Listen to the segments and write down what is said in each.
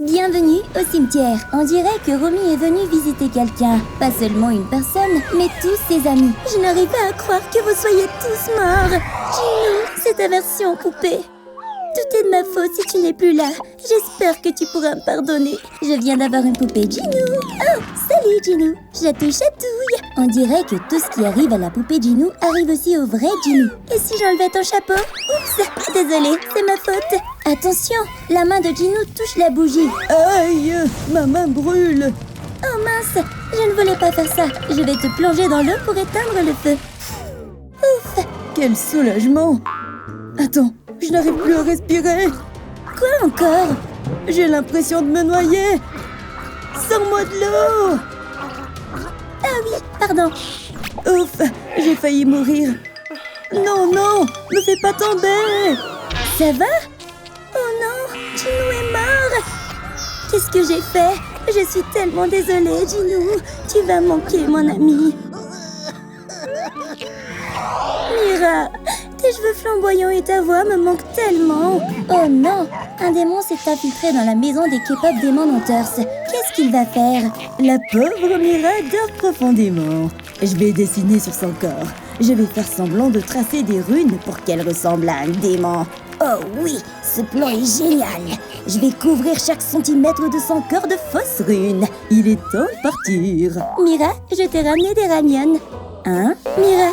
Bienvenue au cimetière. On dirait que Romy est venue visiter quelqu'un. Pas seulement une personne, mais tous ses amis. Je n'arrive pas à croire que vous soyez tous morts. Ginou, c'est ta version poupée. Tout est de ma faute si tu n'es plus là. J'espère que tu pourras me pardonner. Je viens d'avoir une poupée Ginou. Oh, salut Ginou. Je la touche chatouille. On dirait que tout ce qui arrive à la poupée Ginou arrive aussi au vrai Ginou. Et si j'enlevais ton chapeau? Oups, désolée, c'est ma faute. Attention, la main de Ginou touche la bougie. Aïe, ma main brûle. Oh mince, je ne voulais pas faire ça. Je vais te plonger dans l'eau pour éteindre le feu. Ouf. Quel soulagement. Attends, je n'arrive plus à respirer. Quoi encore? J'ai l'impression de me noyer. Sors-moi de l'eau. Ah oui, pardon. Ouf, j'ai failli mourir. Non, non, me fais pas tomber. Ça va? Oh non, Ginou est mort. Qu'est-ce que j'ai fait? Je suis tellement désolée, Ginou. Tu vas manquer, mon ami. Mira, tes cheveux flamboyants et ta voix me manquent tellement. Oh non, un démon s'est infiltré dans la maison des K-pop Demon Hunters. Qu'est-ce qu'il va faire? La pauvre Mira dort profondément. Je vais dessiner sur son corps. Je vais faire semblant de tracer des runes pour qu'elle ressemble à un démon. Oh oui, ce plan est génial. Je vais couvrir chaque centimètre de son corps de fausses runes. Il est temps de partir. Mira, je t'ai ramené des ramyeon. Hein? Mira,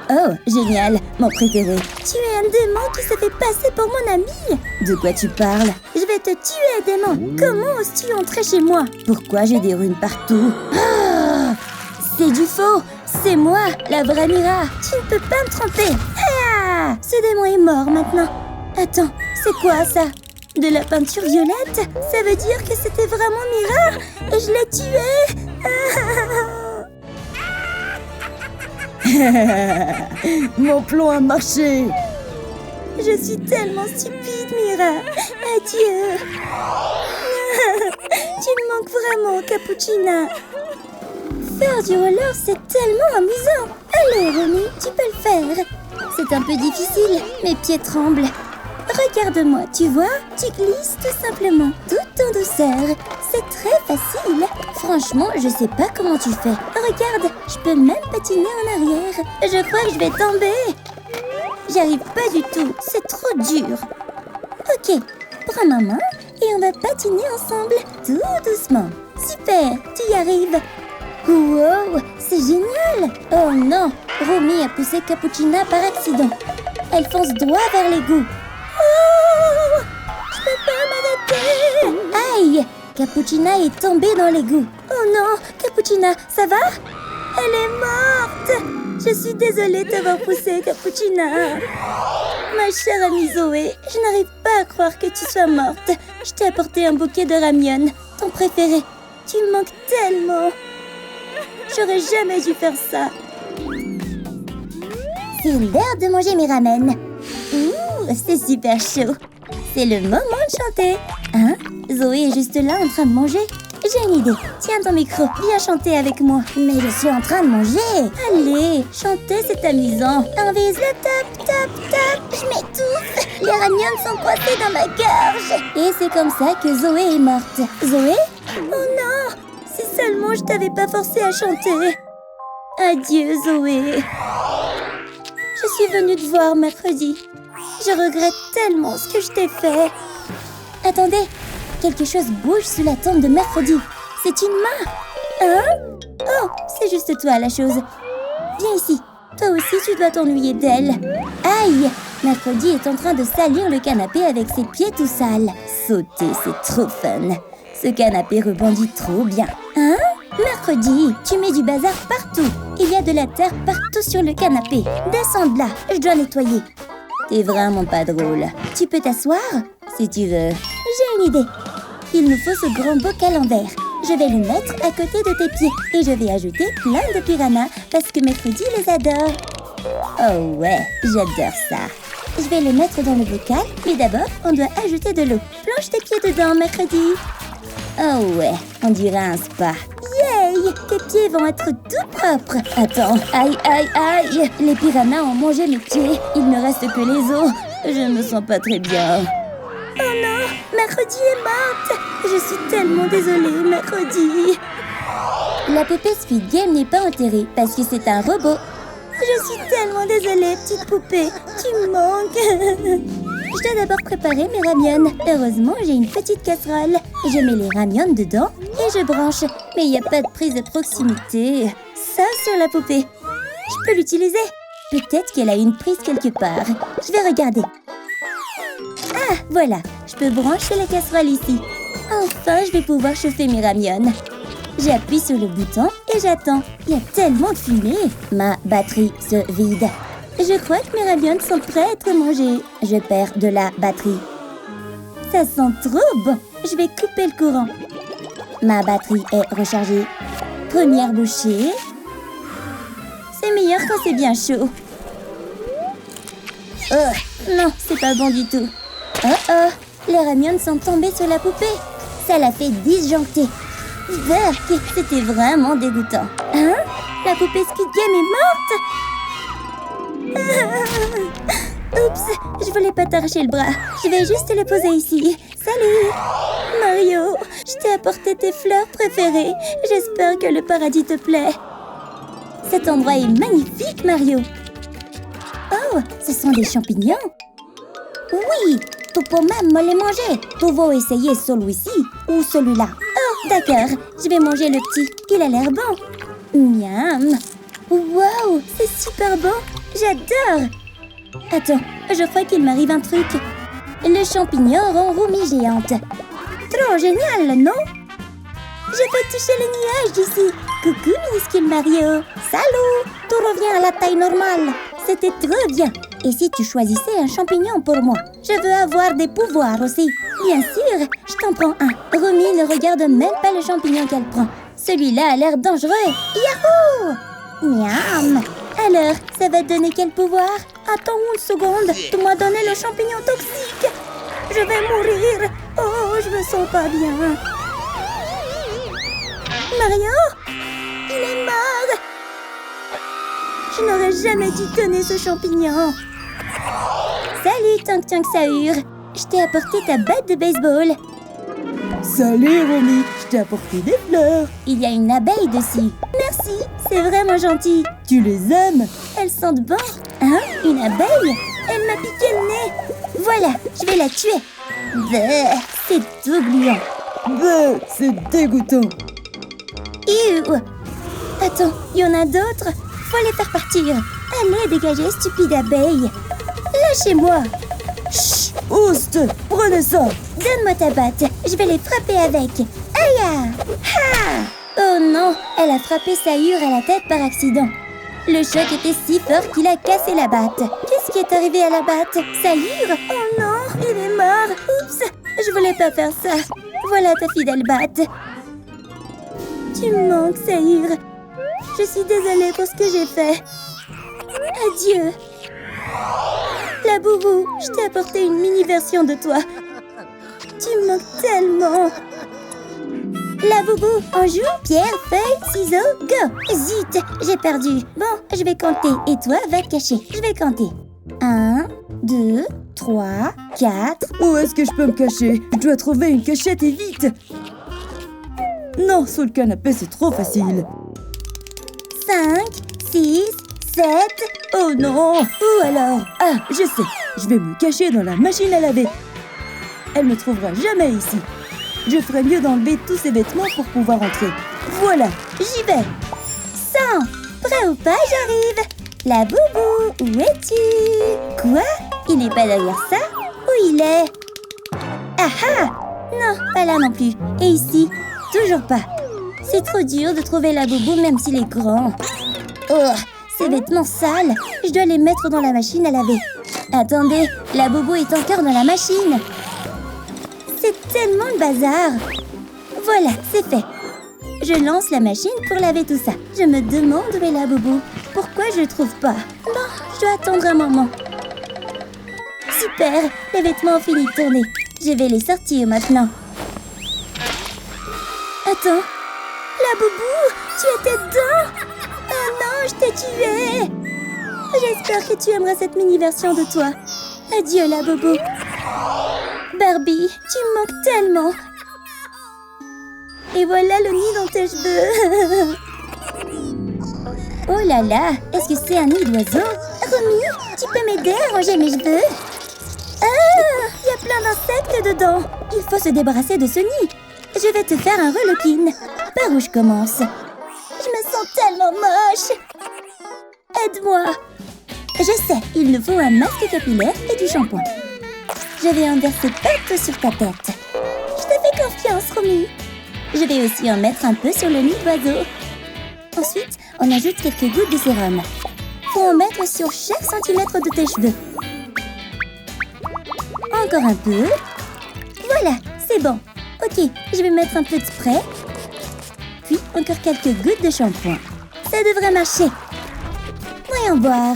Oh, génial, mon préféré. Tu es un démon qui se fait passer pour mon ami. De quoi tu parles? Je vais te tuer, démon. Comment oses-tu entrer chez moi? Pourquoi j'ai des runes partout? Ah, c'est du faux. C'est moi, la vraie Mira. Tu ne peux pas me tromper. Ah, ce démon est mort maintenant. Attends, c'est quoi ça? De la peinture violette? Ça veut dire que c'était vraiment Mira et je l'ai tuée. Mon plan a marché. Je suis tellement stupide, Mira. Adieu. Tu me manques vraiment, Cappuccina. Faire du roller, c'est tellement amusant. Allez, Romy, tu peux le faire. C'est un peu difficile, mes pieds tremblent. Regarde-moi, tu vois? Tu glisses tout simplement, tout en douceur. C'est très facile. Franchement, je sais pas comment tu fais. Regarde, je peux même patiner en arrière. Je crois que je vais tomber. J'y arrive pas du tout, c'est trop dur. Ok, prends ma main et on va patiner ensemble, tout doucement. Super, tu y arrives. Wow, c'est génial. Oh non, Romy a poussé Cappuccina par accident. Elle fonce droit vers l'égout. Oh, je peux pas m'arrêter. Aïe, Cappuccina est tombée dans l'égout. Oh non, Cappuccina, ça va? Elle est morte. Je suis désolée de t'avoir poussée, Cappuccina. Ma chère amie Zoé, je n'arrive pas à croire que tu sois morte. Je t'ai apporté un bouquet de ramyeon, ton préféré. Tu me manques tellement. J'aurais jamais dû faire ça. C'est l'heure de manger mes ramen. Ouh, c'est super chaud. C'est le moment de chanter. Hein? Zoé est juste là en train de manger. J'ai une idée. Tiens ton micro, viens chanter avec moi. Mais je suis en train de manger. Allez, chanter c'est amusant. On vise le top, top, top. Je m'étouffe. Les ramyeons sont coincés dans ma gorge. Et c'est comme ça que Zoé est morte. Zoé? Oh non! Si seulement je t'avais pas forcé à chanter. Adieu Zoé. Je suis venue te voir mercredi. Je regrette tellement ce que je t'ai fait. Attendez, quelque chose bouge sous la tente de mercredi. C'est une main. Hein? Oh, c'est juste toi la chose. Viens ici. Toi aussi tu dois t'ennuyer d'elle. Aïe! Mercredi est en train de salir le canapé avec ses pieds tout sales. Sauter, c'est trop fun. Ce canapé rebondit trop bien. Hein? Mercredi, tu mets du bazar partout. Il y a de la terre partout sur le canapé. Descends de là, je dois nettoyer. T'es vraiment pas drôle. Tu peux t'asseoir? Si tu veux. J'ai une idée. Il nous faut ce grand bocal en verre. Je vais le mettre à côté de tes pieds. Et je vais ajouter plein de piranhas parce que Mercredi les adore. Oh ouais, j'adore ça. Je vais le mettre dans le bocal, mais d'abord, on doit ajouter de l'eau. Plonge tes pieds dedans, Mercredi. Oh ouais, on dirait un spa. Yay! Tes pieds vont être tout propres. Attends, aïe, aïe, aïe! Les piranhas ont mangé mes pieds. Il ne reste que les os. Je me sens pas très bien. Oh non! Mercredi est morte. Je suis tellement désolée, Mercredi. La poupée Squid Game n'est pas enterrée parce que c'est un robot. Je suis tellement désolée, petite poupée. Tu me manques. Je dois d'abord préparer mes ramyons. Heureusement, j'ai une petite casserole. Je mets les ramyons dedans et je branche. Mais il n'y a pas de prise de proximité. Ça sur la poupée. Je peux l'utiliser. Peut-être qu'elle a une prise quelque part. Je vais regarder. Ah, voilà. Je peux brancher la casserole ici. Enfin, je vais pouvoir chauffer mes ramyons. J'appuie sur le bouton et j'attends. Il y a tellement de fumée. Ma batterie se vide. Je crois que mes ramyons sont prêts à être mangés. Je perds de la batterie. Ça sent trop bon. Je vais couper le courant. Ma batterie est rechargée. Première bouchée. C'est meilleur quand c'est bien chaud. Oh, non, c'est pas bon du tout. Oh oh, les ramyons sont tombés sur la poupée. Ça l'a fait disjoncter. Berk, c'était vraiment dégoûtant. Hein? La poupée Squid Game est morte. Oups, je voulais pas t'arracher le bras. Je vais juste le poser ici. Salut Mario, je t'ai apporté tes fleurs préférées. J'espère que le paradis te plaît. Cet endroit est magnifique, Mario. Oh, ce sont des champignons. Oui, tu peux même me les manger. Tu veux essayer celui-ci ou celui-là? Oh, d'accord. Je vais manger le petit. Il a l'air bon. Miam. Wow, c'est super bon. J'adore. Attends, je crois qu'il m'arrive un truc. Le champignon rend roumie géante. Trop génial, non? Je peux toucher les nuages d'ici. Coucou, minuscule Mario. Salut, tout revient à la taille normale. C'était trop bien. Et si tu choisissais un champignon pour moi? Je veux avoir des pouvoirs aussi. Bien sûr, je t'en prends un. Romy ne regarde même pas le champignon qu'elle prend. Celui-là a l'air dangereux. Yahoo! Miam! Alors, ça va te donner quel pouvoir? Attends une seconde. Tu m'as donné le champignon toxique. Je vais mourir. Oh, je me sens pas bien. Mario? Il est mort. Je n'aurais jamais dû donner ce champignon. Salut, Tank Sahur. Je t'ai apporté ta batte de baseball. Salut, Romy. Je t'ai apporté des fleurs. Il y a une abeille dessus. Merci, c'est vraiment gentil. Tu les aimes? Elles sentent bon. Hein? Une abeille? Elle m'a piqué le nez. Voilà, je vais la tuer. Bleh, c'est tout gluant. Bleh, c'est dégoûtant. Ew. Attends, il y en a d'autres? Faut les faire partir. Allez, dégagez, stupide abeille. Lâchez-moi. Chut, Oust, prenez ça. Donne-moi ta batte. Je vais les frapper avec. Aïe! Ha! Oh non, elle a frappé Sahur à la tête par accident. Le choc était si fort qu'il a cassé la batte. Qu'est-ce qui est arrivé à la batte? Sahur? Oh non, il est mort. Oups, je voulais pas faire ça. Voilà ta fidèle batte. Tu me manques, Sahur. Je suis désolée pour ce que j'ai fait. Adieu. La boubou, je t'ai apporté une mini-version de toi. Tu me manques tellement. La boubou, on joue? Pierre, feuille, ciseaux, go! Zut, j'ai perdu. Bon, je vais compter. Et toi, va te cacher. Je vais compter. 1, 2, 3, 4... Où est-ce que je peux me cacher? Je dois trouver une cachette et vite. Non, sous le canapé, c'est trop facile. 5, 6, 7... Oh non! Où alors? Ah, je sais. Je vais me cacher dans la machine à laver. Elle ne me trouvera jamais ici. Je ferais mieux d'enlever tous ces vêtements pour pouvoir entrer. Voilà, j'y vais. 100. Prêt ou pas, j'arrive. La boubou, où es-tu? Quoi? Il n'est pas derrière ça? Où il est? Ah ah! Non, pas là non plus. Et ici? Toujours pas. C'est trop dur de trouver la boubou même s'il est grand. Oh, ces vêtements sales. Je dois les mettre dans la machine à laver. Attendez, la boubou est encore dans la machine. C'est tellement le bazar. Voilà, c'est fait. Je lance la machine pour laver tout ça. Je me demande où est la boubou. Pourquoi je ne trouve pas? Bon, je dois attendre un moment. Super, les vêtements ont fini de tourner. Je vais les sortir maintenant. Attends, la boubou, tu étais dedans? Oh non, je t'ai tué. J'espère que tu aimeras cette mini-version de toi. Adieu la boubou. Barbie, tu me manques tellement. Et voilà le nid dans tes cheveux. Oh là là, est-ce que c'est un nid d'oiseau? Romy, tu peux m'aider à ranger mes cheveux? Ah, il y a plein d'insectes dedans. Il faut se débarrasser de ce nid. Je vais te faire un reloquine. Par où je commence? Je me sens tellement moche. Aide-moi. Je sais, il nous faut un masque capillaire et du shampoing. Je vais en verser partout sur ta tête. Je te fais confiance, Romy. Je vais aussi en mettre un peu sur le nid d'oiseau. Ensuite, on ajoute quelques gouttes de sérum. Faut en mettre sur chaque centimètre de tes cheveux. Encore un peu. Voilà, c'est bon. Ok, je vais mettre un peu de spray. Puis encore quelques gouttes de shampoing. Ça devrait marcher. Voyons voir.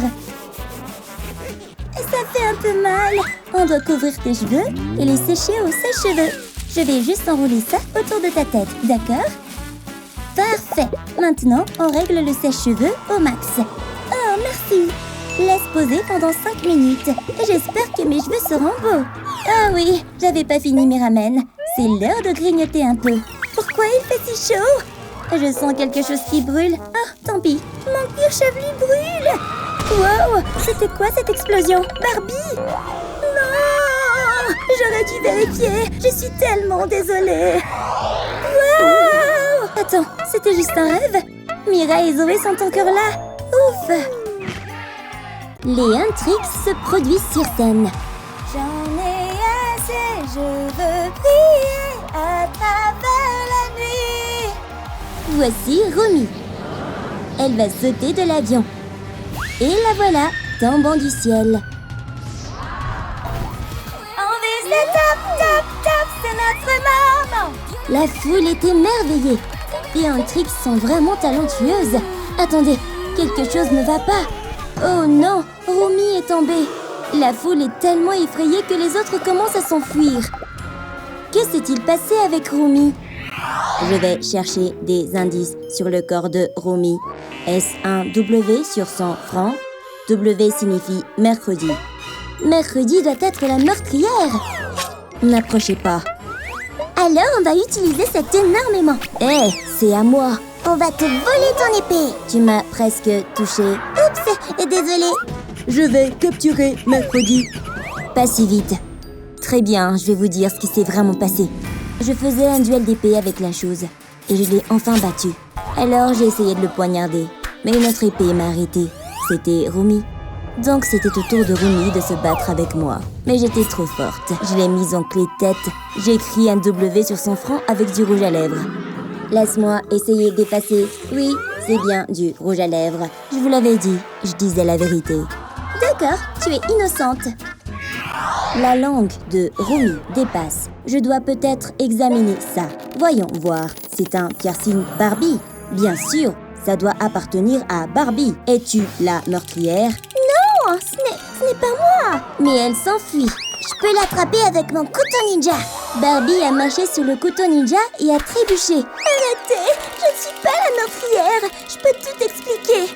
Ça fait un peu mal. On doit couvrir tes cheveux et les sécher au sèche-cheveux. Je vais juste enrouler ça autour de ta tête, d'accord? Parfait. Maintenant, on règle le sèche-cheveux au max. Oh, merci. Laisse poser pendant 5 minutes. J'espère que mes cheveux seront beaux. Ah oui, j'avais pas fini mes ramen. C'est l'heure de grignoter un peu. Pourquoi il fait si chaud? Je sens quelque chose qui brûle. Ah, tant pis. Mon cuir chevelu brûle. Wow, c'était quoi cette explosion? Barbie? Non! J'aurais dû vérifier. Je suis tellement désolée. Wow! Attends, c'était juste un rêve? Mira et Zoé sont encore là. Ouf! Les Huntrix se produisent sur scène. J'en ai assez, je veux briller à travers la nuit. Voici Romy. Elle va sauter de l'avion. Et la voilà, tombant du ciel. On vise le top, top, top, c'est notre moment. La foule est émerveillée. Les Huntrix sont vraiment talentueuses. Attendez, quelque chose ne va pas. Oh non, Romy est tombée. La foule est tellement effrayée que les autres commencent à s'enfuir. Que s'est-il passé avec Romy? Je vais chercher des indices sur le corps de Romy. Est-ce un W sur 100 francs? W signifie mercredi. Mercredi doit être la meurtrière. N'approchez pas. Alors on va utiliser cette énormément. Hé, c'est à moi. On va te voler ton épée. Tu m'as presque touché. Oups, désolée. Je vais capturer mercredi. Pas si vite. Très bien, je vais vous dire ce qui s'est vraiment passé. Je faisais un duel d'épée avec la chose et je l'ai enfin battu. Alors j'ai essayé de le poignarder, mais une autre épée m'a arrêté. C'était Romy. Donc c'était au tour de Romy de se battre avec moi. Mais j'étais trop forte. Je l'ai mise en clé de tête. J'ai écrit un W sur son front avec du rouge à lèvres. Laisse-moi essayer d'effacer. Oui, c'est bien du rouge à lèvres. Je vous l'avais dit, je disais la vérité. D'accord, tu es innocente. La langue de Romy dépasse. Je dois peut-être examiner ça. Voyons voir. C'est un piercing Barbie. Bien sûr, ça doit appartenir à Barbie. Es-tu la meurtrière? Non, ce n'est pas moi. Mais elle s'enfuit. Je peux l'attraper avec mon couteau ninja. Barbie a marché sur le couteau ninja et a trébuché. Arrêtez, je ne suis pas la meurtrière. Je peux tout expliquer.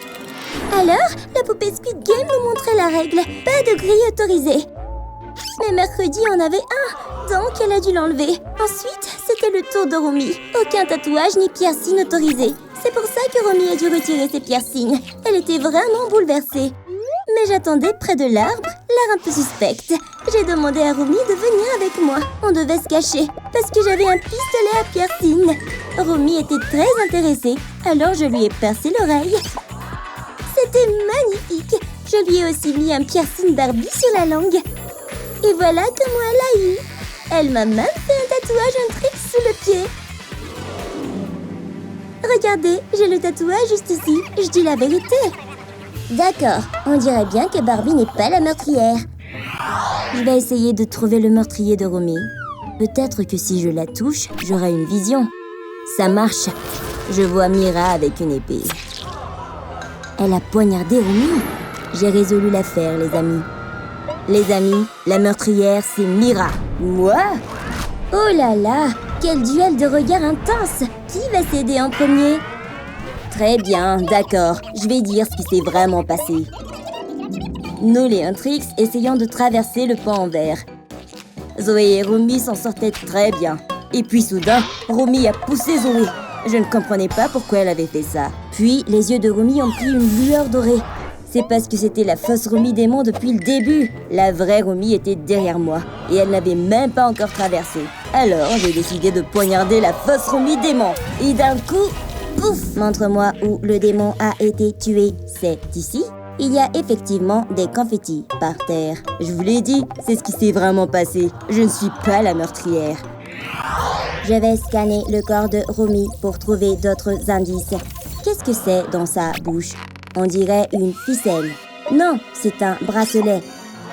Alors, la poupée Squid Game nous montrait la règle. Pas de grille autorisée. Mais mercredi, on avait un, donc elle a dû l'enlever. Ensuite, c'était le tour de Romy. Aucun tatouage ni piercing autorisé. C'est pour ça que Romy a dû retirer ses piercings. Elle était vraiment bouleversée. Mais j'attendais près de l'arbre, l'air un peu suspecte. J'ai demandé à Romy de venir avec moi. On devait se cacher, parce que j'avais un pistolet à piercing. Romy était très intéressée, alors je lui ai percé l'oreille. C'était magnifique. Je lui ai aussi mis un piercing Barbie sur la langue. Et voilà comment elle a eu. Elle m'a même fait un tatouage Huntrix sous le pied. Regardez, j'ai le tatouage juste ici. Je dis la vérité. D'accord, on dirait bien que Barbie n'est pas la meurtrière. Je vais essayer de trouver le meurtrier de Romy. Peut-être que si je la touche, j'aurai une vision. Ça marche. Je vois Mira avec une épée. Elle a poignardé Romy. J'ai résolu l'affaire, les amis. Les amis, la meurtrière, c'est Mira. Moi? Oh là là, quel duel de regards intense. Qui va céder en premier? Très bien, d'accord. Je vais dire ce qui s'est vraiment passé. Nous, les Huntrix, essayons de traverser le pont en verre. Zoé et Romy s'en sortaient très bien. Et puis soudain, Romy a poussé Zoé. Je ne comprenais pas pourquoi elle avait fait ça. Puis, les yeux de Romy ont pris une lueur dorée. C'est parce que c'était la fausse Romy démon depuis le début. La vraie Romy était derrière moi. Et elle n'avait même pas encore traversé. Alors, j'ai décidé de poignarder la fausse Romy démon. Et d'un coup, pouf! Montre-moi où le démon a été tué. C'est ici? Il y a effectivement des confettis par terre. Je vous l'ai dit, c'est ce qui s'est vraiment passé. Je ne suis pas la meurtrière. Je vais scanner le corps de Romy pour trouver d'autres indices. Qu'est-ce que c'est dans sa bouche? On dirait une ficelle. Non, c'est un bracelet.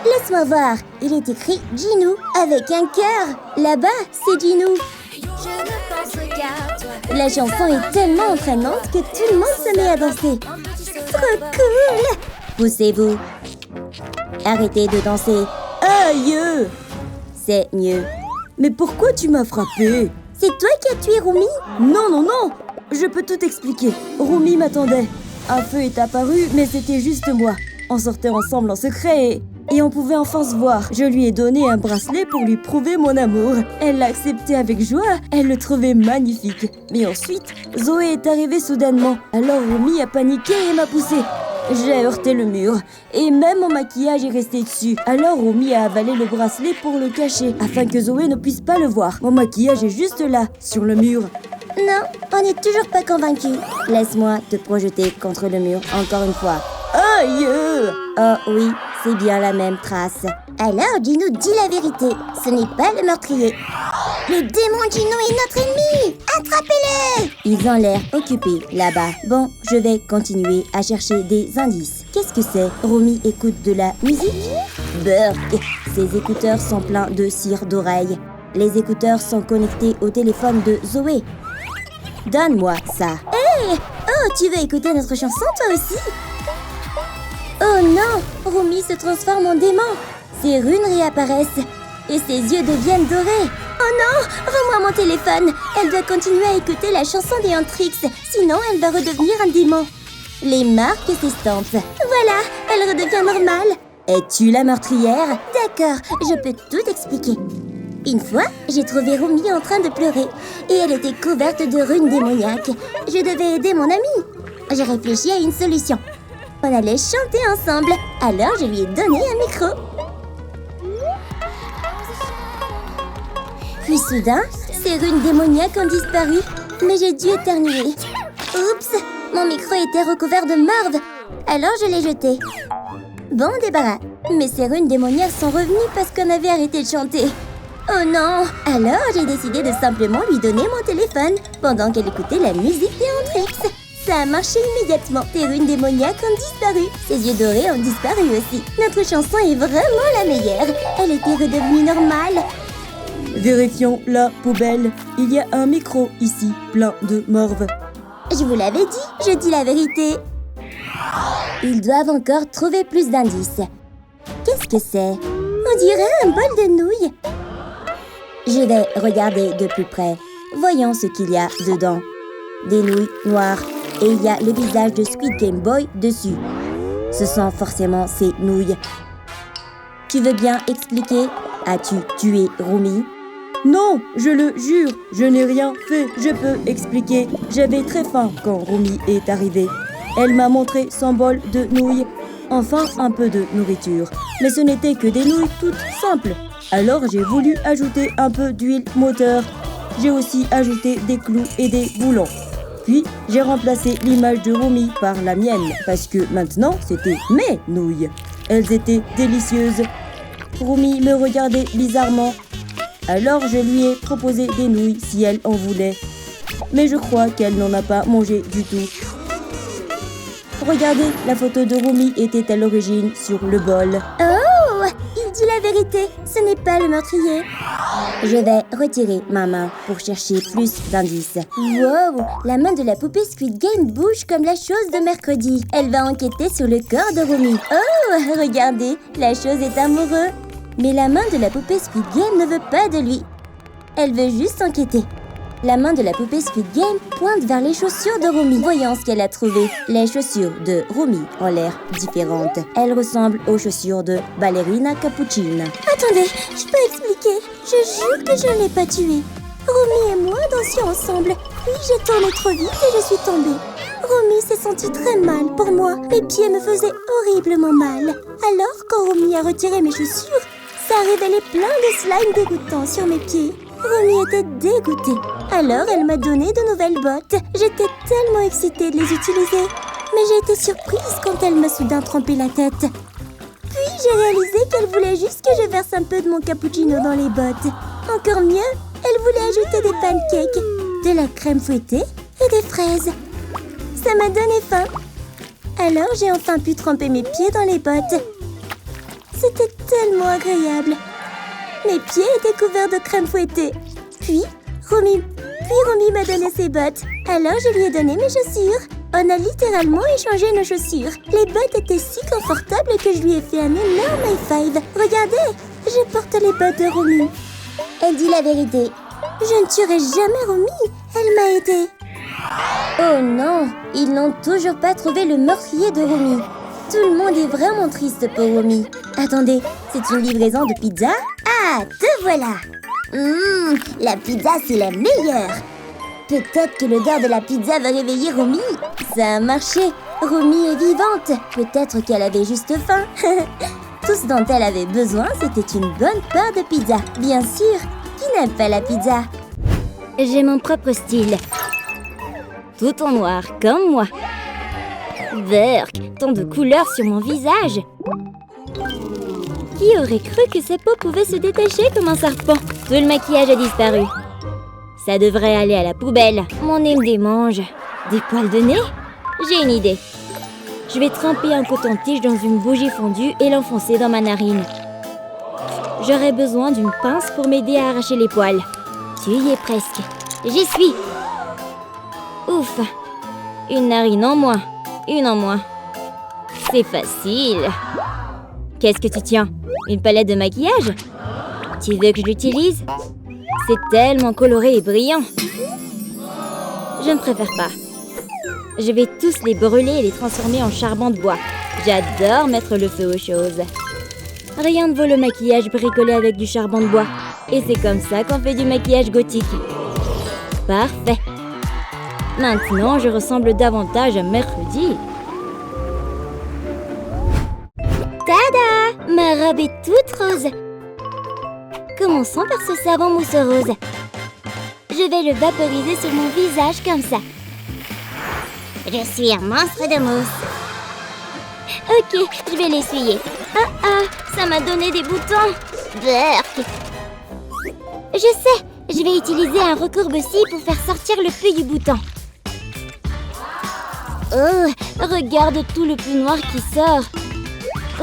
Laisse-moi voir. Il est écrit Ginou avec un cœur. Là-bas, c'est Ginou. Je ne pense qu'à toi. La chanson est tellement entraînante que tout le monde se met à danser. Trop cool! Poussez-vous. Arrêtez de danser. Aïe! C'est mieux. Mais pourquoi tu m'as frappé? C'est toi qui as tué Romy? Non, non, non! Je peux tout expliquer. Romy m'attendait. Un feu est apparu, mais c'était juste moi. On sortait ensemble en secret et on pouvait enfin se voir. Je lui ai donné un bracelet pour lui prouver mon amour. Elle l'a accepté avec joie, elle le trouvait magnifique. Mais ensuite, Zoé est arrivée soudainement. Alors Romy a paniqué et m'a poussé. J'ai heurté le mur et même mon maquillage est resté dessus. Alors Romy a avalé le bracelet pour le cacher afin que Zoé ne puisse pas le voir. Mon maquillage est juste là, sur le mur. Non, on n'est toujours pas convaincus. Laisse-moi te projeter contre le mur encore une fois. Aïe! Oh oui, c'est bien la même trace. Alors Ginou dit la vérité. Ce n'est pas le meurtrier. Le démon Ginou est notre ennemi! Attrapez-le! Ils ont l'air occupés là-bas. Bon, je vais continuer à chercher des indices. Qu'est-ce que c'est? Romy écoute de la musique? Burk! Ses écouteurs sont pleins de cire d'oreille. Les écouteurs sont connectés au téléphone de Zoé. Donne-moi ça. Hé! Oh, tu veux écouter notre chanson toi aussi? Oh non! Romy se transforme en démon. Ses runes réapparaissent et ses yeux deviennent dorés. Oh non! Rends-moi mon téléphone. Elle doit continuer à écouter la chanson des Antrix, sinon elle va redevenir un démon. Les marques s'estampent. Voilà, elle redevient normale. Es-tu la meurtrière? D'accord, je peux tout expliquer. Une fois, j'ai trouvé Romy en train de pleurer et elle était couverte de runes démoniaques. Je devais aider mon amie. J'ai réfléchi à une solution. On allait chanter ensemble, alors je lui ai donné un micro. Puis soudain, ces runes démoniaques ont disparu, mais j'ai dû éternuer. Oups, mon micro était recouvert de marde, alors je l'ai jeté. Bon débarras, mais ces runes démoniaques sont revenues parce qu'on avait arrêté de chanter. Oh non! Alors j'ai décidé de simplement lui donner mon téléphone pendant qu'elle écoutait la musique des Antrix. Ça a marché immédiatement. Tes runes démoniaques ont disparu. Ses yeux dorés ont disparu aussi. Notre chanson est vraiment la meilleure. Elle était redevenue normale. Vérifions la poubelle. Il y a un micro ici, plein de morve. Je vous l'avais dit, je dis la vérité. Ils doivent encore trouver plus d'indices. Qu'est-ce que c'est? On dirait un bol de nouilles. Je vais regarder de plus près. Voyons ce qu'il y a dedans. Des nouilles noires. Et il y a le visage de Squid Game Boy dessus. Ce sont forcément ces nouilles. Tu veux bien expliquer? As-tu tué Romy? Non, je le jure, je n'ai rien fait. Je peux expliquer. J'avais très faim quand Romy est arrivée. Elle m'a montré son bol de nouilles. Enfin, un peu de nourriture. Mais ce n'était que des nouilles toutes simples. Alors j'ai voulu ajouter un peu d'huile moteur. J'ai aussi ajouté des clous et des boulons. Puis j'ai remplacé l'image de Romy par la mienne. Parce que maintenant, c'était mes nouilles. Elles étaient délicieuses. Romy me regardait bizarrement. Alors je lui ai proposé des nouilles si elle en voulait. Mais je crois qu'elle n'en a pas mangé du tout. Regardez, la photo de Romy était à l'origine sur le bol. Oh! Il dit la vérité, ce n'est pas le meurtrier. Je vais retirer ma main pour chercher plus d'indices. Wow! La main de la poupée Squid Game bouge comme la chose de mercredi. Elle va enquêter sur le corps de Romy. Oh! Regardez, la chose est amoureuse. Mais la main de la poupée Squid Game ne veut pas de lui. Elle veut juste enquêter. La main de la poupée Squid Game pointe vers les chaussures de Romy. Voyons ce qu'elle a trouvé. Les chaussures de Romy ont l'air différentes. Elles ressemblent aux chaussures de Ballerina Cappuccina. Attendez, je peux expliquer. Je jure que je ne l'ai pas tué. Romy et moi dansions ensemble. Puis j'ai tourné trop vite et je suis tombée. Romy s'est sentie très mal pour moi. Mes pieds me faisaient horriblement mal. Alors, quand Romy a retiré mes chaussures, ça a révélé plein de slime dégoûtant sur mes pieds. Romy était dégoûtée. Alors, elle m'a donné de nouvelles bottes. J'étais tellement excitée de les utiliser. Mais j'ai été surprise quand elle m'a soudain trempé la tête. Puis, j'ai réalisé qu'elle voulait juste que je verse un peu de mon cappuccino dans les bottes. Encore mieux, elle voulait ajouter des pancakes, de la crème fouettée et des fraises. Ça m'a donné faim. Alors, j'ai enfin pu tremper mes pieds dans les bottes. C'était tellement agréable. Mes pieds étaient couverts de crème fouettée. Puis Romy m'a donné ses bottes. Alors, je lui ai donné mes chaussures. On a littéralement échangé nos chaussures. Les bottes étaient si confortables que je lui ai fait un énorme high five. Regardez, je porte les bottes de Romy. Elle dit la vérité. Je ne tuerai jamais Romy. Elle m'a aidée. Oh non, ils n'ont toujours pas trouvé le meurtrier de Romy. Tout le monde est vraiment triste pour Romy. Attendez, c'est une livraison de pizza? Ah, te voilà! La pizza, c'est la meilleure! Peut-être que l'odeur de la pizza va réveiller Romy. Ça a marché. Romy est vivante. Peut-être qu'elle avait juste faim. Tout ce dont elle avait besoin, c'était une bonne part de pizza. Bien sûr, qui n'aime pas la pizza? J'ai mon propre style. Tout en noir, comme moi. Berk, tant de couleurs sur mon visage. Qui aurait cru que sa peau pouvait se détacher comme un serpent? Tout le maquillage a disparu. Ça devrait aller à la poubelle. Mon nez me démange. Des poils de nez? J'ai une idée. Je vais tremper un coton-tige dans une bougie fondue et l'enfoncer dans ma narine. J'aurai besoin d'une pince pour m'aider à arracher les poils. Tu y es presque. J'y suis. Ouf. Une narine en moins. Une en moins. C'est facile. Qu'est-ce que tu tiens? Une palette de maquillage? Tu veux que je l'utilise? C'est tellement coloré et brillant. Je ne préfère pas. Je vais tous les brûler et les transformer en charbon de bois. J'adore mettre le feu aux choses. Rien ne vaut le maquillage bricolé avec du charbon de bois. Et c'est comme ça qu'on fait du maquillage gothique. Parfait. Maintenant, je ressemble davantage à mercredi. Tada! Ma robe est toute rose. Commençons par ce savon mousse rose. Je vais le vaporiser sur mon visage comme ça. Je suis un monstre de mousse. Ok, je vais l'essuyer. Ça m'a donné des boutons. Berk. Je sais, je vais utiliser un recourbe-scie pour faire sortir le feu du bouton. Oh, regarde tout le pus noir qui sort.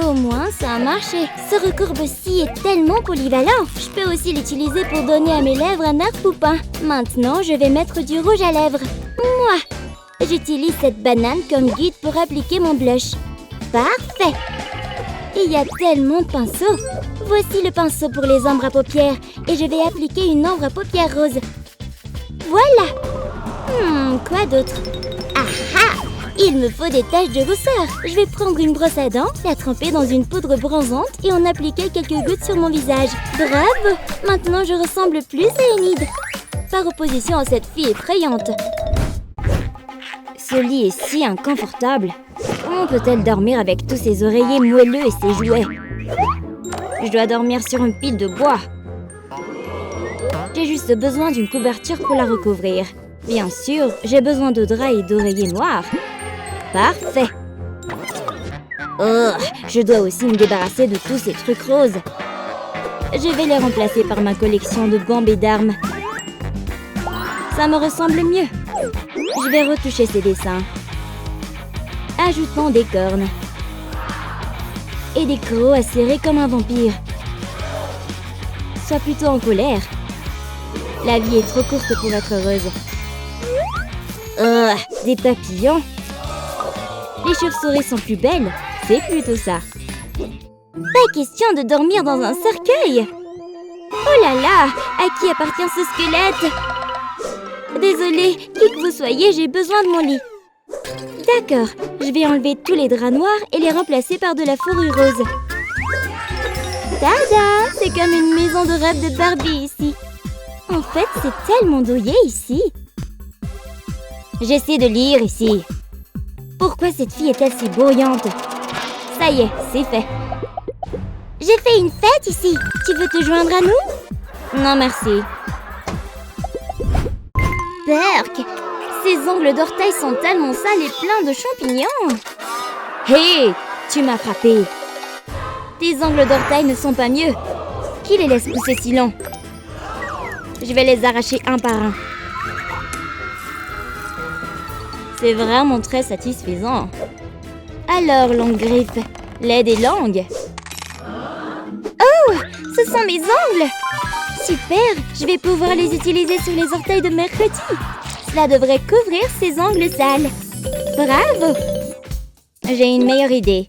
Au moins, ça a marché. Ce recourbe-scie est tellement polyvalent. Je peux aussi l'utiliser pour donner à mes lèvres un air poupin. Maintenant, je vais mettre du rouge à lèvres. Moi, j'utilise cette banane comme guide pour appliquer mon blush. Parfait! Il y a tellement de pinceaux. Voici le pinceau pour les ombres à paupières et je vais appliquer une ombre à paupières rose. Voilà! Quoi d'autre? Il me faut des taches de rousseur. Je vais prendre une brosse à dents, la tremper dans une poudre bronzante et en appliquer quelques gouttes sur mon visage. Bravo! Maintenant, je ressemble plus à Enid. Par opposition à cette fille effrayante. Ce lit est si inconfortable. Comment peut-elle dormir avec tous ces oreillers moelleux et ces jouets? Je dois dormir sur une pile de bois. J'ai juste besoin d'une couverture pour la recouvrir. Bien sûr, j'ai besoin de draps et d'oreillers noirs. Parfait. Oh, je dois aussi me débarrasser de tous ces trucs roses. Je vais les remplacer par ma collection de bombes et d'armes. Ça me ressemble mieux. Je vais retoucher ces dessins. Ajoutons des cornes. Et des crocs acérés comme un vampire. Sois plutôt en colère. La vie est trop courte pour être heureuse. Oh, des papillons. Les chauves-souris sont plus belles. C'est plutôt ça. Pas question de dormir dans un cercueil. Oh là là, à qui appartient ce squelette? désolée, qui que vous soyez, j'ai besoin de mon lit. D'accord, je vais enlever tous les draps noirs et les remplacer par de la fourrure rose. Tada! C'est comme une maison de rêve de Barbie ici. En fait, c'est tellement douillet ici. J'essaie de lire ici. Pourquoi cette fille est-elle si bruyante? Ça y est, c'est fait. J'ai fait une fête ici. Tu veux te joindre à nous? Non, merci. Berk! Ses ongles d'orteil sont tellement sales et pleins de champignons. Hé! Tu m'as frappé. Tes ongles d'orteil ne sont pas mieux. Qui les laisse pousser si long? Je vais les arracher un par un. C'est vraiment très satisfaisant. Alors, longue griffe, lait des langues. Oh! Ce sont mes ongles! Super! Je vais pouvoir les utiliser sur les orteils de mercredi. Cela devrait couvrir ses ongles sales. Bravo! J'ai une meilleure idée.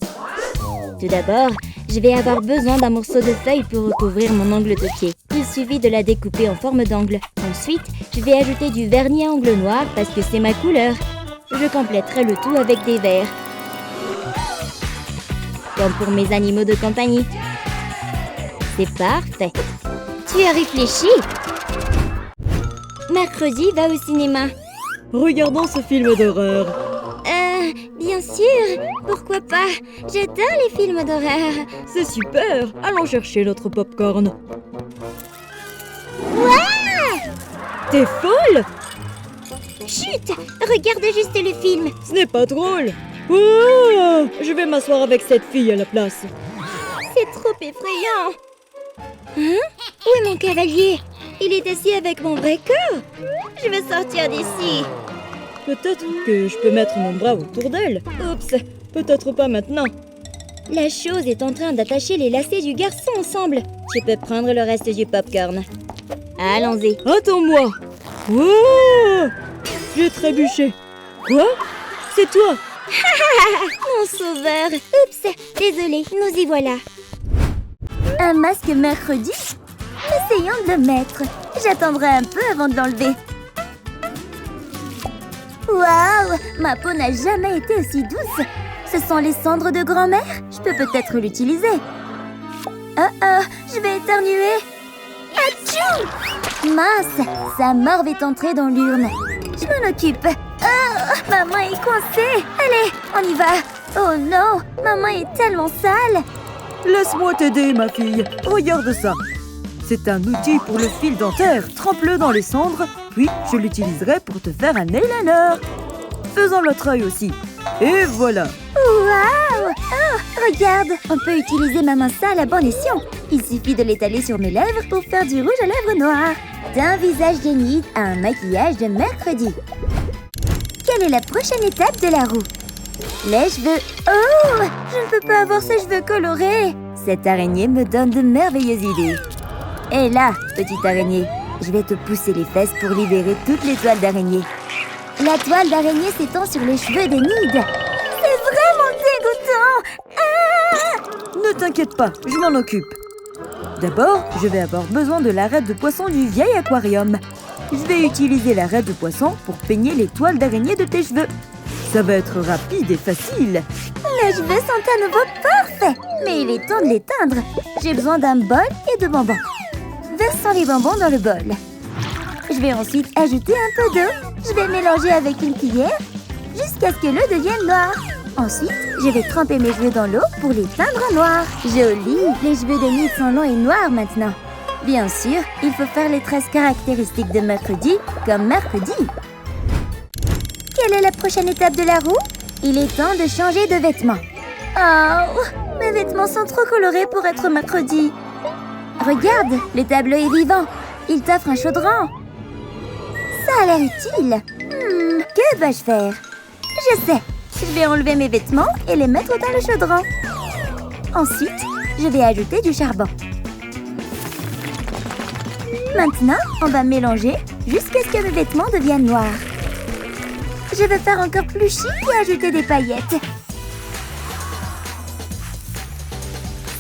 Tout d'abord, je vais avoir besoin d'un morceau de feuille pour recouvrir mon ongle de pied. Il suffit de la découper en forme d'angle. Ensuite, je vais ajouter du vernis à ongles noirs parce que c'est ma couleur. Je compléterai le tout avec des verres. Comme pour mes animaux de compagnie. C'est parfait. Tu as réfléchi? Mercredi, va au cinéma. Regardons ce film d'horreur. Bien sûr. Pourquoi pas? J'adore les films d'horreur. C'est super. Allons chercher notre popcorn. Ouah! T'es folle? Chut! Regarde juste le film. Ce n'est pas drôle. Oh, je vais m'asseoir avec cette fille à la place. C'est trop effrayant. Hein? Où est mon cavalier? Il est assis avec mon vrai corps. Je veux sortir d'ici. Peut-être que je peux mettre mon bras autour d'elle. Oups, peut-être pas maintenant. La chose est en train d'attacher les lacets du garçon ensemble. Tu peux prendre le reste du popcorn. Allons-y. Attends-moi. Oh, j'ai trébuché. Quoi? C'est toi? Mon sauveur. Oups, désolée, nous y voilà. Un masque mercredi? Essayons de le mettre. J'attendrai un peu avant de l'enlever. Waouh! Ma peau n'a jamais été aussi douce. Ce sont les cendres de grand-mère? Je peux peut-être l'utiliser. Oh, je vais éternuer. Atchou! Mince! Sa morve est entrée dans l'urne. Je m'en occupe. Oh, ma main est coincée. Allez, on y va. Oh non, ma main est tellement sale. Laisse-moi t'aider, ma fille. Regarde ça. C'est un outil pour le fil dentaire. Trempe-le dans les cendres, puis je l'utiliserai pour te faire un eyeliner. Faisons l'autre œil aussi. Et voilà. Waouh! Oh, regarde, on peut utiliser ma main sale à bon escient. Il suffit de l'étaler sur mes lèvres pour faire du rouge à lèvres noir. D'un visage génide à un maquillage de mercredi. Quelle est la prochaine étape de la roue? Les cheveux. Oh! Je ne peux pas avoir ces cheveux colorés. Cette araignée me donne de merveilleuses idées. Et là, petite araignée, je vais te pousser les fesses pour libérer toutes les toiles d'araignée. La toile d'araignée s'étend sur les cheveux des nids. C'est vraiment dégoûtant. Ah! Ne t'inquiète pas, je m'en occupe. D'abord, je vais avoir besoin de l'arête de poisson du vieil aquarium. Je vais utiliser l'arête de poisson pour peigner les toiles d'araignée de tes cheveux. Ça va être rapide et facile. Mes cheveux sont à nouveau parfaits. Mais il est temps de les teindre. J'ai besoin d'un bol et de bonbons. Versons les bonbons dans le bol. Je vais ensuite ajouter un peu d'eau. Je vais mélanger avec une cuillère jusqu'à ce que l'eau devienne noire. Ensuite, je vais tremper mes cheveux dans l'eau pour les teindre en noir. Joli! Les cheveux de Nid sont longs et noirs maintenant. Bien sûr, il faut faire les traces caractéristiques de mercredi comme mercredi. Quelle est la prochaine étape de la roue? Il est temps de changer de vêtements. Oh! Mes vêtements sont trop colorés pour être mercredi. Regarde, le tableau est vivant. Il t'offre un chaudron. Ça a l'air utile. Que vais-je faire? Je sais. Je vais enlever mes vêtements et les mettre dans le chaudron. Ensuite, je vais ajouter du charbon. Maintenant, on va mélanger jusqu'à ce que mes vêtements deviennent noirs. Je vais faire encore plus chic et ajouter des paillettes.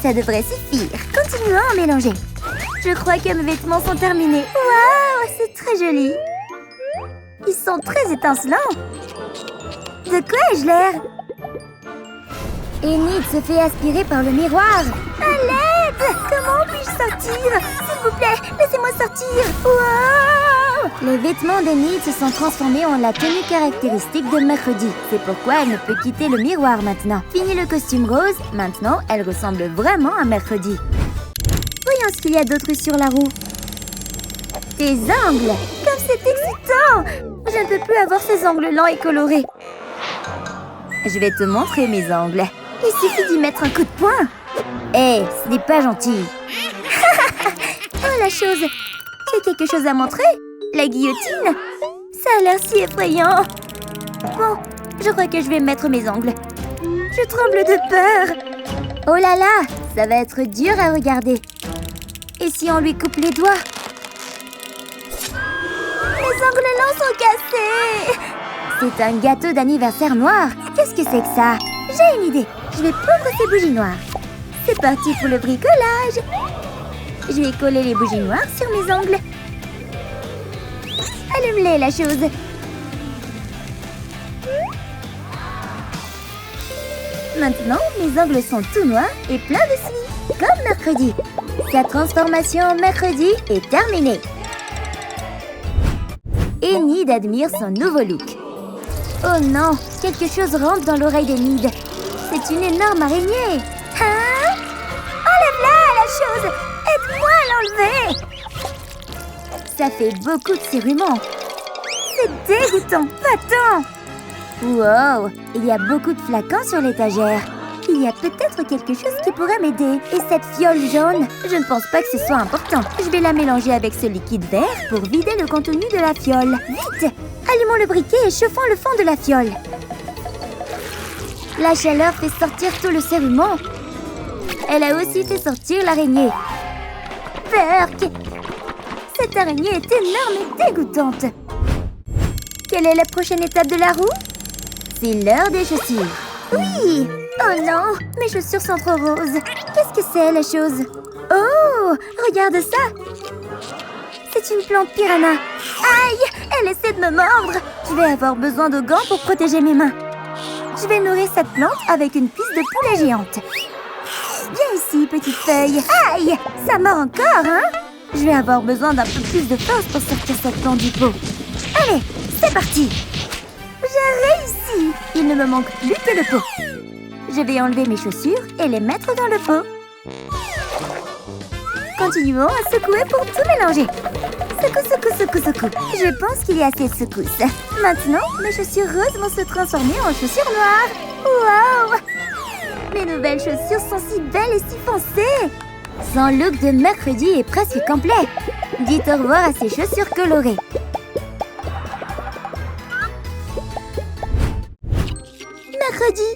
Ça devrait suffire. Continuons à mélanger. Je crois que mes vêtements sont terminés. Waouh, c'est très joli. Ils sont très étincelants. De quoi ai-je l'air? Enid se fait aspirer par le miroir. À l'aide! Comment puis-je sortir? S'il vous plaît, laissez-moi sortir. Wow! Les vêtements d'Enid se sont transformés en la tenue caractéristique de mercredi. C'est pourquoi elle ne peut quitter le miroir maintenant. Fini le costume rose, maintenant elle ressemble vraiment à mercredi. Voyons ce qu'il y a d'autre sur la roue. Tes ongles! Comme c'est excitant! Je ne peux plus avoir ces ongles lents et colorés. Je vais te montrer mes ongles. Il suffit d'y mettre un coup de poing. Hé, ce n'est pas gentil. Oh, la chose. Tu as quelque chose à montrer? La guillotine? Ça a l'air si effrayant. Bon, je crois que je vais mettre mes ongles. Je tremble de peur. Oh là là, ça va être dur à regarder. Et si on lui coupe les doigts? Mes ongles longs sont cassés. C'est un gâteau d'anniversaire noir. Qu'est-ce que c'est que ça? J'ai une idée. Je vais prendre ces bougies noires. C'est parti pour le bricolage. Je vais coller les bougies noires sur mes ongles. Allume-les, la chose. Maintenant, mes ongles sont tout noirs et pleins de cils, comme mercredi. Sa transformation en mercredi est terminée. Enid admire son nouveau look. Oh non, quelque chose rentre dans l'oreille d'Enid. C'est une énorme araignée. Hein? Enlève-la, la chose! Aide-moi à l'enlever! Ça fait beaucoup de serrurement. C'est dégoûtant. Va-t'en! Wow! Il y a beaucoup de flacons sur l'étagère. Il y a peut-être quelque chose qui pourrait m'aider. Et cette fiole jaune? Je ne pense pas que ce soit important. Je vais la mélanger avec ce liquide vert pour vider le contenu de la fiole. Vite! Allumons le briquet et chauffons le fond de la fiole. La chaleur fait sortir tout le serrurement. Elle a aussi fait sortir l'araignée. Perk! Cette araignée est énorme et dégoûtante. Quelle est la prochaine étape de la roue? C'est l'heure des chaussures. Oui! Oh non! Mes chaussures sont trop roses. Qu'est-ce que c'est, la chose? Oh! Regarde ça! C'est une plante piranha. Aïe! Elle essaie de me mordre. Je vais avoir besoin de gants pour protéger mes mains. Je vais nourrir cette plante avec une pisse de poulet géante. Viens ici, petite feuille. Aïe! Ça mord encore, hein? Je vais avoir besoin d'un peu plus de force pour sortir cette plante du pot. Allez, c'est parti! J'ai réussi! Il ne me manque plus que le pot. Je vais enlever mes chaussures et les mettre dans le pot. Continuons à secouer pour tout mélanger. Secoue, secoue, secoue, secoue. Je pense qu'il y a assez de secousses. Maintenant, mes chaussures roses vont se transformer en chaussures noires. Waouh! Mes nouvelles chaussures sont si belles et si foncées. Son look de mercredi est presque complet. Dites au revoir à ces chaussures colorées. Mercredi,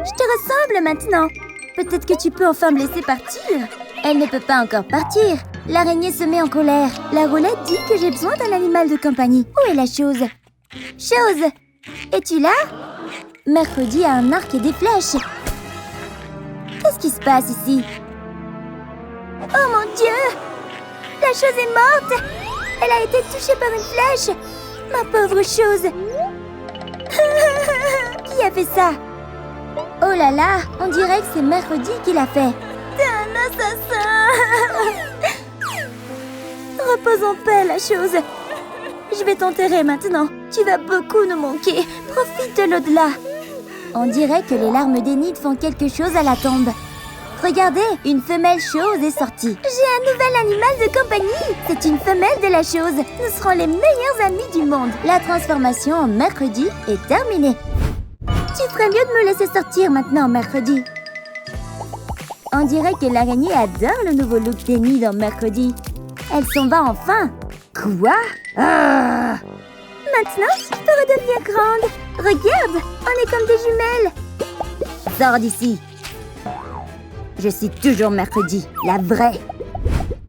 je te ressemble maintenant. Peut-être que tu peux enfin me laisser partir. Elle ne peut pas encore partir. L'araignée se met en colère. La roulette dit que j'ai besoin d'un animal de compagnie. Où est la chose? Chose, es-tu là? Mercredi a un arc et des flèches. Qu'est-ce qui se passe ici? Oh mon Dieu! La chose est morte! Elle a été touchée par une flèche! Ma pauvre chose! Qui a fait ça? Oh là là, on dirait que c'est mercredi qui l'a fait. T'es un assassin! Repose en paix, la chose. Je vais t'enterrer maintenant. Tu vas beaucoup nous manquer. Profite de l'au-delà. On dirait que les larmes d'Enid font quelque chose à la tombe. Regardez, une femelle chose est sortie. J'ai un nouvel animal de compagnie. C'est une femelle de la chose. Nous serons les meilleurs amis du monde. La transformation en mercredi est terminée. Tu ferais mieux de me laisser sortir maintenant, mercredi. On dirait que l'araignée adore le nouveau look d'Enid en mercredi. Elle s'en va enfin. Quoi? Ah! Maintenant, je peux redevenir grande. Regarde, on est comme des jumelles. Sors d'ici. Je suis toujours mercredi, la vraie.